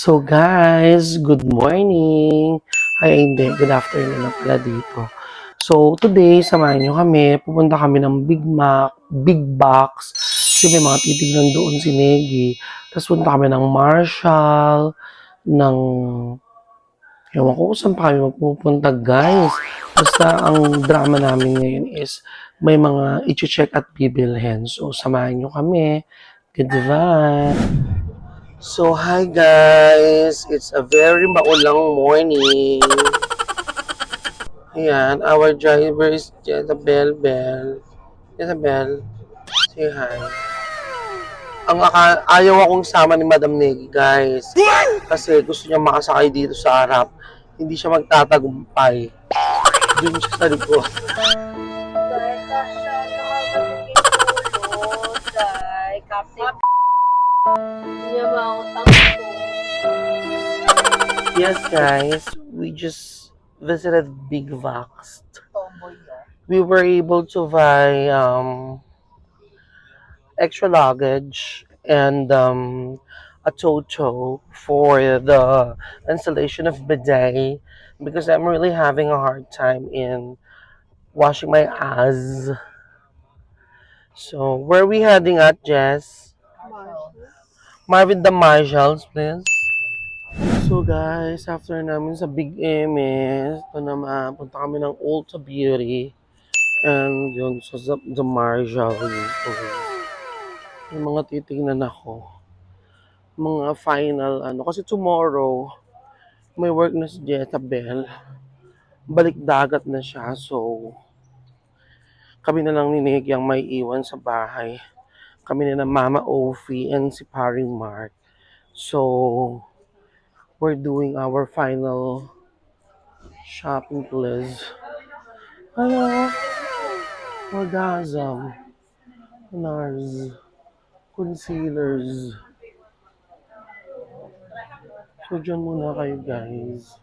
So guys, good morning! Ay hindi, good afternoon na pala dito. So today, samahan nyo kami. Pupunta kami ng Big Box. Kasi may mga titignan doon si Negi. Tapos punta kami ng Marshall, ng... Ewan ko kung saan pa kami magpupunta guys. Basta ang drama namin ngayon is may mga i-check at bibilhin. So samahan nyo kami. Goodbye! So, hi guys! It's a very maulang morning. Ayan, our driver is Jezabel Bell. Jezabel, say hi. Ayaw akong sama ni Madam Negi, guys. Kasi gusto niya makasakay dito sa harap. Hindi siya magtatagumpay. Doon siya sa likod. Yes, guys, we just visited Big Box. We were able to buy extra luggage and a Toto for the installation of bidet because I'm really having a hard time in washing my ass. So, where are we heading at, Jess? Marvin the Marshalls, please. So guys, after namin sa Big MS, ito naman, punta kami ng Ulta Beauty. And yun, sa The Marshall. Yung mga titignan ako. Mga final, kasi tomorrow, may work na si Jezabel. Balik dagat na siya, so kami na lang ni Nick yung may iwan sa bahay. Kami na Mama Ophie and si Paring Mark. So, we're doing our final shopping list. Hello, orgasm, NARS, concealers. So, dyan muna kayo guys.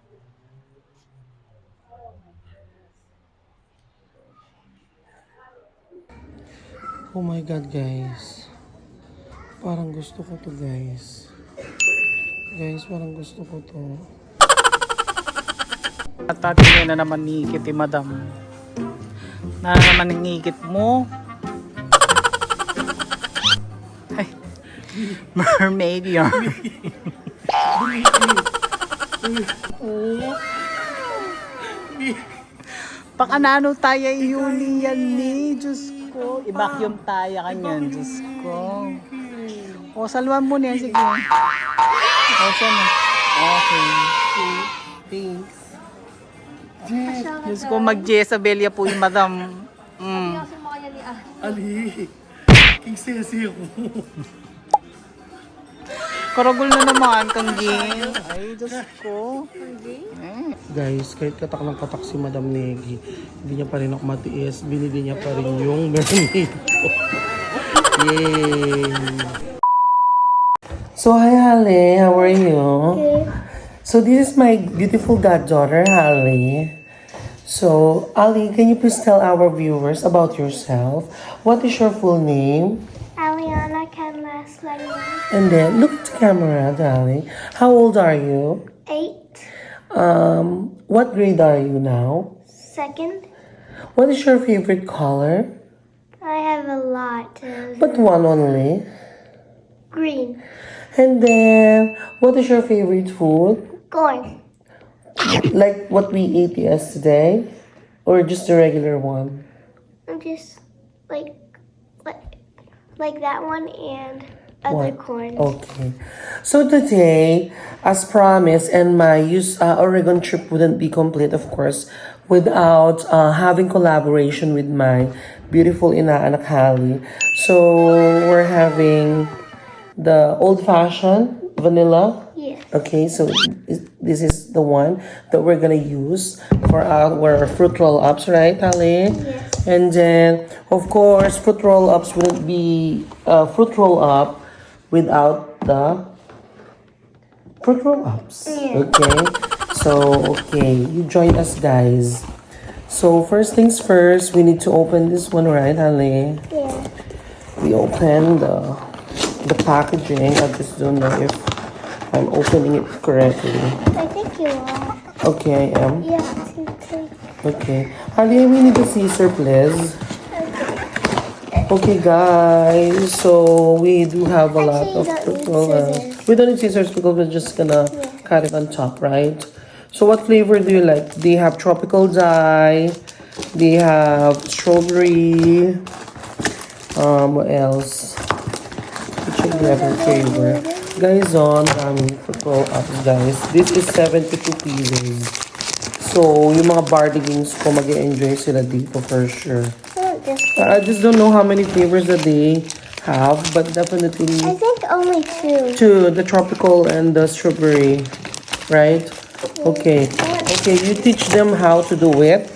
Oh my God guys. Parang gusto ko to guys. Guys, parang gusto ko to. At tatingin na naman ni Kitty Madam. Na naman ang ngikit mo. Ay, mermaid yarn. Pakanano tayo Yuli yan ni. Diyos ko. I-vacuum tayo kanyan. Diyos ko. O, salwan mo niya. Sige. O, sana. Okay. Thanks. Diyos ko, mag-Jezabel po yung Madam. Ali, king sesi ako. Karagol na naman, Kanggin. Ay, Diyos ko. Guys, kahit katak ng katak si Madam Negi, hindi niya pa rin ako matiis. Binili niya pa rin yung mermaid ko. Yay! So, hi, Halle. How are you? Okay. So, this is my beautiful goddaughter, Halle. So, Ali, can you please tell our viewers about yourself? What is your full name? Aliana Canlas Langman. And then, look at the camera, darling. How old are you? 8. What grade are you now? 2nd. What is your favorite color? I have a lot of But one only. green. And then, what is your favorite food? Corn. Like what we ate yesterday? Or just a regular one? I'm just like that one and other corns. Okay. So today, as promised, and my Oregon trip wouldn't be complete, of course, without having collaboration with my beautiful inaanak Hallie. So we're having the old-fashioned vanilla. Yes. Okay, so this is the one that we're gonna use for our fruit roll-ups, right, Hallie? Yes. And then, of course, fruit roll-ups wouldn't be fruit roll-up without the fruit roll-ups. Yeah. Okay, so, okay, you join us, guys. So, first things first, we need to open this one, right, Hallie? Yeah. We open the packaging. I just don't know if I'm opening it correctly. I think you are. Okay, I am. Yeah, to take. Okay. Ali, we need a scissor, please. Okay, guys. So we do have a lot of Actually, you don't need purple. scissors. We don't need scissors because we're just gonna cut it on top, right? So what flavor do you like? They have tropical dye. They have strawberry. What else? Which is your flavor? Guys, on purple apples, guys. This is 72 pieces. So, yung mga bardigings ko, mag-enjoy sila dito for sure. Oh, just I just don't know how many flavors that they have, but definitely I think only two. two, the tropical and the strawberry, right? Okay. Okay, you teach them how to do it.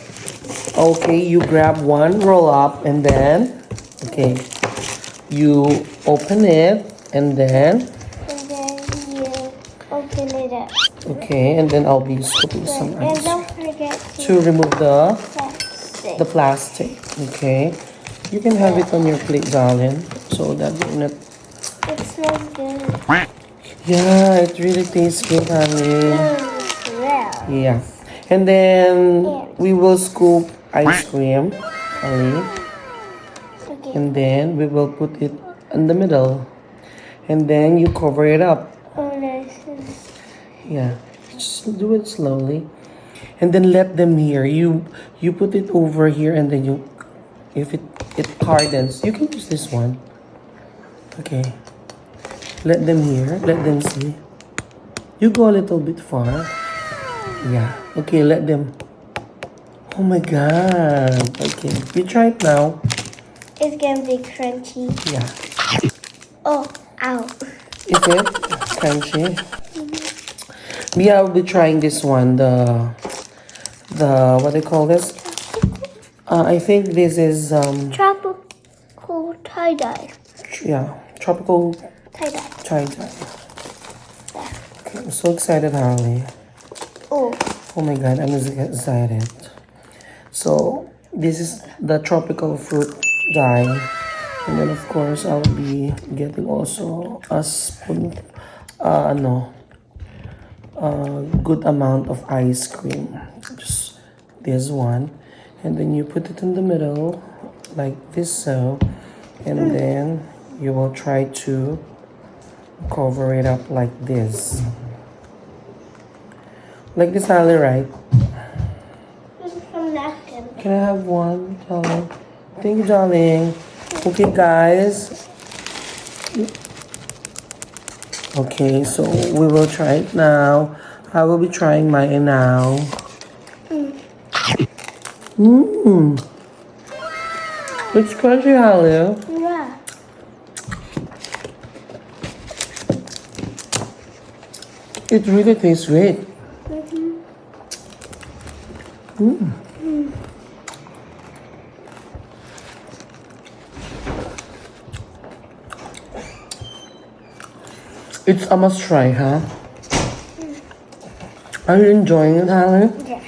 Okay, you grab one, roll up, and then, okay, you open it, and then, And then you open it up. okay, and then I'll be scooping some And ice don't forget to remove the plastic. plastic. Okay, you can have it on your plate, darling, so that you're not. It smells good. Yeah, it really tastes good, honey. Well, Yeah, and then we will scoop ice cream, honey. okay. And then we will put it in the middle. And then you cover it up. Oh, nice. Yeah. Just do it slowly. And then let them hear. You put it over here and then you if it hardens, you can use this one. Okay. Let them hear. Let them see. You go a little bit far. Yeah. Okay, let them. Oh my god. Okay. You try it now. It's gonna be crunchy. Yeah. Oh, ow. Is it crunchy? Yeah, I'll be trying this one. The what do you call this? I think this is Tropical tie-dye. yeah, tropical Tie-dye. China. Okay, I'm so excited, Harley. Oh, Oh my god, I'm excited. So this is the tropical fruit dye. And then of course I'll be getting also a spoon, good amount of ice cream. Just this one. And then you put it in the middle, like this so. And then you will try to cover it up like this. Like this, Ali, right? this is from napkin. Can I have one, darling? Thank you, darling. Okay, guys. Okay, so we will try it now. I will be trying mine now. Mmm. It's crunchy, Halia. Yeah. It really tastes great. It's a must try, huh? Are you enjoying it, Halia? Yeah.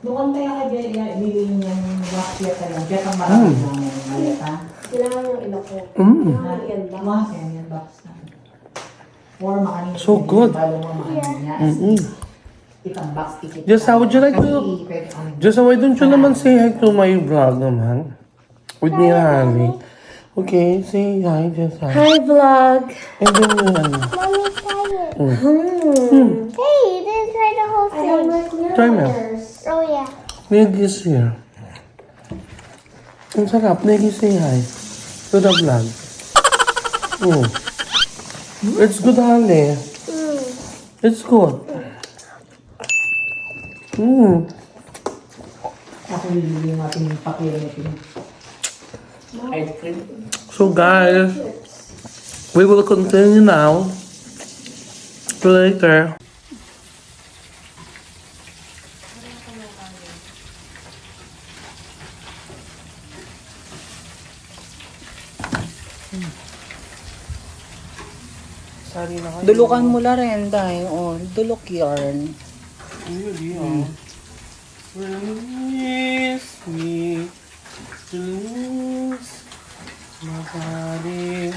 Doon kaya ka dyan, ibigay niyang wakya ka lang. Kaya kang marami lang yung malita. Kailangan yung ilok ko. Yan ba? Wakya, yan box na. Or makanin. So good. Balo mo makanin niya. Itang box ticket. Just how would you like to? Just why don't you naman say hi to my vlog naman? With me and Harley. Okay, say hi, just hi. Hi, vlog! And then ano? Mommy, try it. Mm. Hey, you didn't try the whole I don't thing. like Try mo. mirrors. Oh, yeah. Negi here. Ang sarap. Negi, say hi. To the vlog. Oh. It's good, Harley. It's good. Ako bibili yung ating pakilitin. Ice cream. So guys, we will continue now. Later. Dulukan mo la rin dahil. Oh, dulok yarn. Release me. Release. Magaling.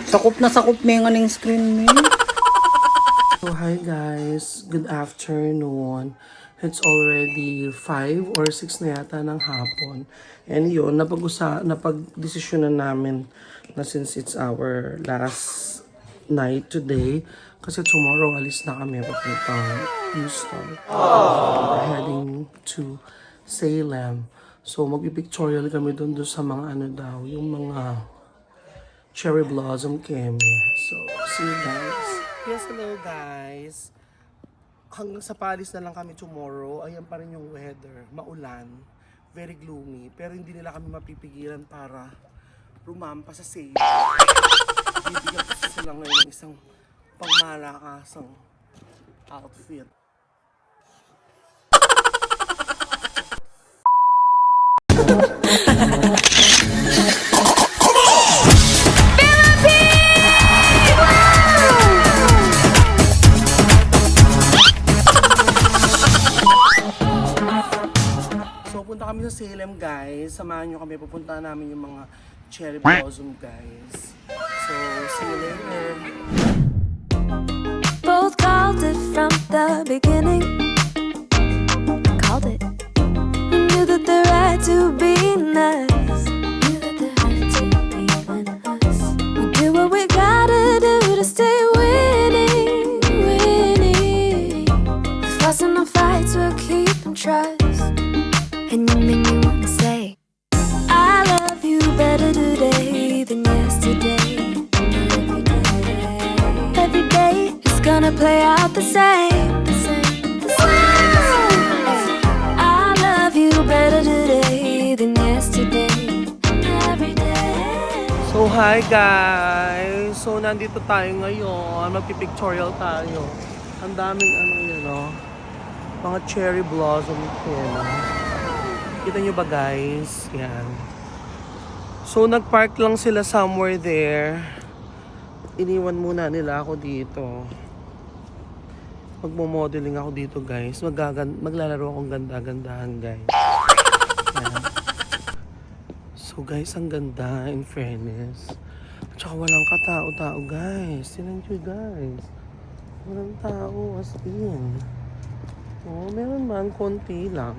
Sakop na sakop mo yung screen mo. So, hi guys. Good afternoon. It's already 5 or 6 na yata ng hapon. And yun, napag-desisyonan namin na since it's our last night today, kasi tomorrow alis na kami papuntang Houston. We're heading to Salem. So, magpipictorial kami doon sa mga ano daw, yung mga cherry blossom keme. So, see you guys. Yes, hello guys. Hanggang sa Paris na lang kami tomorrow. Ayan pa rin yung weather. Maulan. Very gloomy. Pero hindi nila kami mapipigilan para rumampa sa sale. Bibigyan kasi sila ngayon ng isang pangmalakasang outfit. Punta kami sa Salem, guys. Samahan nyo kami. Pupunta namin yung mga cherry blossom, guys. So, see you later. Both called it from the beginning. Called it. Knew that there had to be us. Knew that there had to be us. We do what we gotta do to stay winning, winning. The fuss and the fights we'll keep and trust. And you make me wanna say I love you better today than yesterday. Every day is gonna play out the same. I love you better today than yesterday. Every day. So, hi guys! So, nandito tayo ngayon. Magpipictorial tayo. Ang daming ano yun, no? Mga cherry blossom yun. Kita nyo ba guys? Yan. So, nagpark lang sila somewhere there. Iniwan muna nila ako dito. Magmo-modeling ako dito guys. Maglalaro akong ganda-gandahan guys. Yan. So guys, ang ganda in fairness. At saka walang katao-tao guys. Tinan nyo guys. Walang tao as in. Oh, meron man konti lang.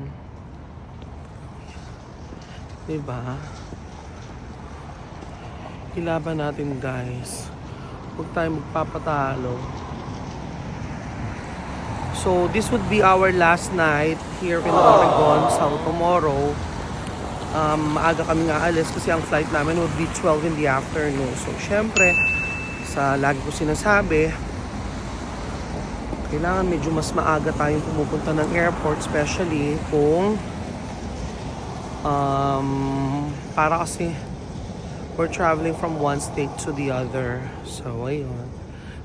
Diba? Ilaban natin guys. Huwag tayo magpapatalo. So, this would be our last night here in Oregon. So, tomorrow, maaga kami nga alis kasi ang flight namin would be 12 in the afternoon. So, syempre, sa lagi ko sinasabi, kailangan medyo mas maaga tayong pumupunta ng airport, especially kung para kasi we're traveling from one state to the other. So, ayun.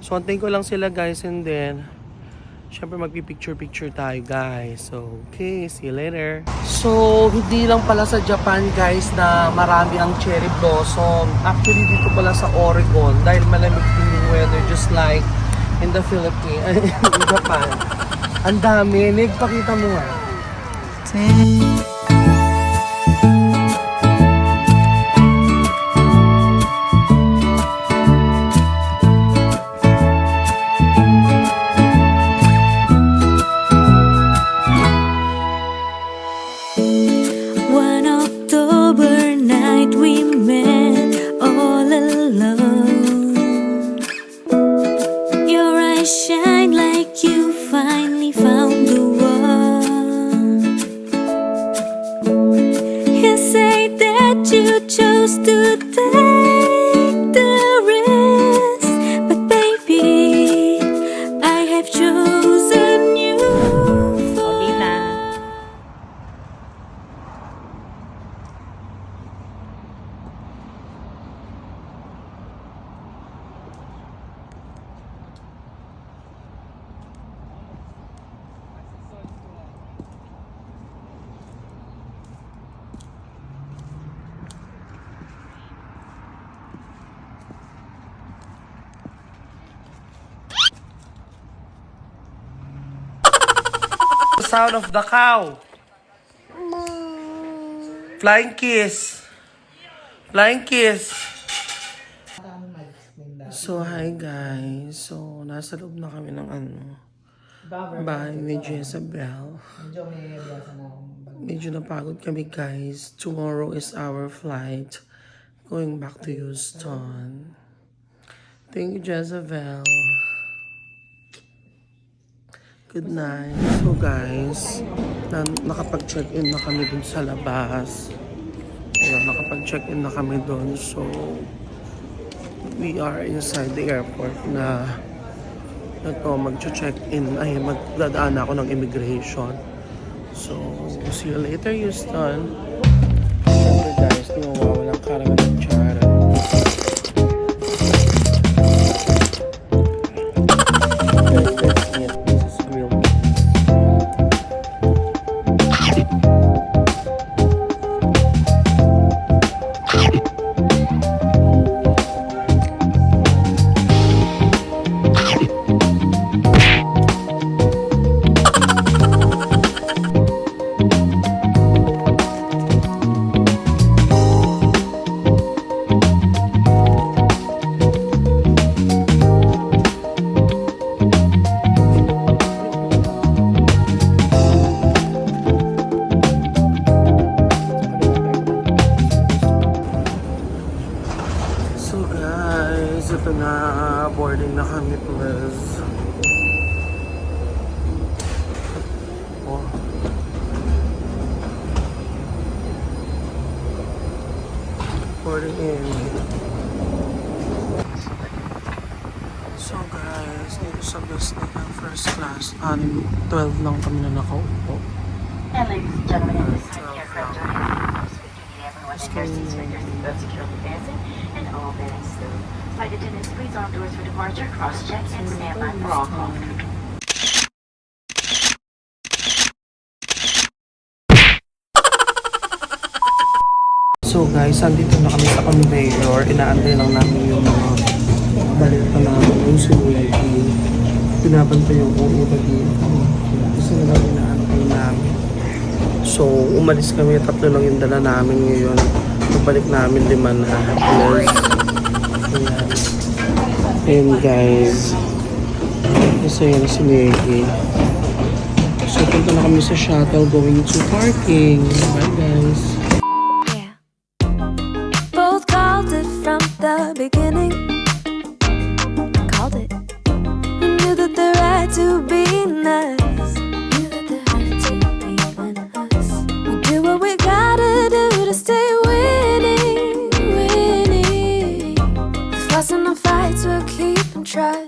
So, antayin ko lang sila guys and then syempre magpipicture-picture tayo guys. So, okay. See you later. So, hindi lang pala sa Japan guys na marami ang cherry blossom. Actually, dito pala sa Oregon dahil malamig din yung weather just like in the Philippines, in Japan. Ang dami. Nagpakita mo nga. One October night we met all alone. Your eyes shine like you finally found the one. The sound of the cow. Flying kiss. Flying kiss. So, hi guys. So, nasa loob na kami ng bahay ni Jezebel. Medyo napagod kami guys. Tomorrow is our flight. Going back to Houston. Thank you, Jezebel. Good night. So guys, nakapag-check-in na kami dun sa labas. Ayan, nakapag-check-in na kami dun. So, we are inside the airport na mag-check-in. Ay, magdadaan ako ng immigration. So, see you later, Houston. Siyempre guys, di mawawalang karangan ng tsara. Let's eat. This is real meat. So guys, ito na, boarding na kami plus. Oh. Boarding in. So guys, dito sa bus nila, first class, 12 lang kami na nakaupo. And ladies and gentlemen, at this time, the aircraft are everyone in their seats with their seatbelts securely fastened and all bags stowed. Flight attendants, please arm doors for departure, cross-check, and stand by for all call. So guys, andito na kami sa conveyor. Inaantay lang namin yung mga balik pa namin yung sinuwagi. Pinapantay yung iba dito. Kasi na lang inaantay namin. So, umalis kami. 3 lang yung dala namin ngayon. Pagbalik namin 5 na. Plus, ayan. Ayan guys. Kasi yan si Maggie. So, punta na kami sa shuttle going to parking. Bye guys. Yeah. Both called it from the beginning. Called it. We knew that there had to be nice. Knew that there had to be us. We do what we gotta do to stay winning, winning. The fuss and the fights will keep and trust.